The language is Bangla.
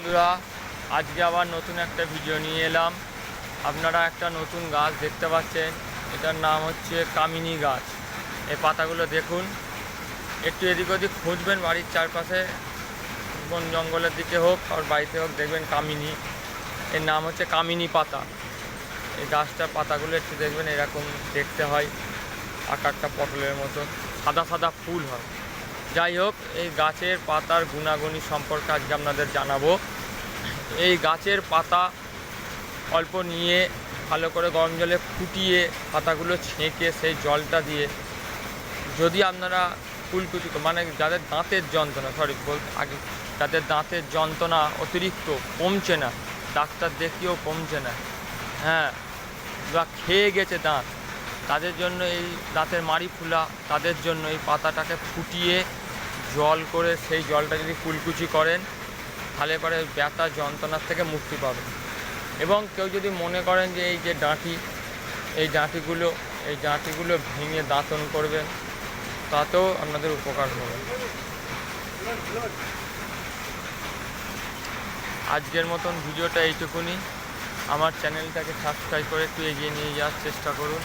বন্ধুরা, আজকে আবার নতুন একটা ভিডিও নিয়ে এলাম। আপনারা একটা নতুন গাছ দেখতে পাচ্ছেন, এটার নাম হচ্ছে কামিনী গাছ। এই পাতাগুলো দেখুন, একটু এদিক ওদিক খুঁজবেন বাড়ির চারপাশে, বন জঙ্গলের দিকে হোক আর বাড়িতে হোক, দেখবেন কামিনী। এর নাম হচ্ছে কামিনী পাতা। এই গাছটার পাতাগুলো একটু দেখবেন এরকম দেখতে হয়, আকারটা পটলের মতো, সাদা সাদা ফুল হয়। যাই হোক, এই গাছের পাতার গুণাগুণী সম্পর্কে আজকে আপনাদের জানাবো। এই গাছের পাতা অল্প নিয়ে ভালো করে গরম জলে ফুটিয়ে পাতাগুলো ছেঁকে সেই জলটা দিয়ে যদি আপনারা কুলকুচি, মানে যাদের দাঁতের যন্ত্রণা, আগে যাদের দাঁতের যন্ত্রণা অতিরিক্ত কমছে না, ডাক্তার দেখিয়েও কমছে না, হ্যাঁ, বা খেয়ে গেছে দাঁত, তাদের জন্য এই দাঁতের মাড়ি ফুলা, তাদের জন্য এই পাতাটাকে ফুটিয়ে জল করে সেই জলটা যদি কুলকুচি করেন, তাহলে পরে ব্যথা যন্ত্রণার থেকে মুক্তি পাবেন। এবং কেউ যদি মনে করেন যে এই যে ডাঁটি, এই ডাঁটিগুলো ভেঙে দাঁতন করবেন, তাতেও আপনাদের উপকার হবে। আজকের মতন ভিডিওটা এইটুকুনি। আমার চ্যানেলটাকে সাবস্ক্রাইব করে একটু এগিয়ে নিয়ে যাওয়ার চেষ্টা করুন।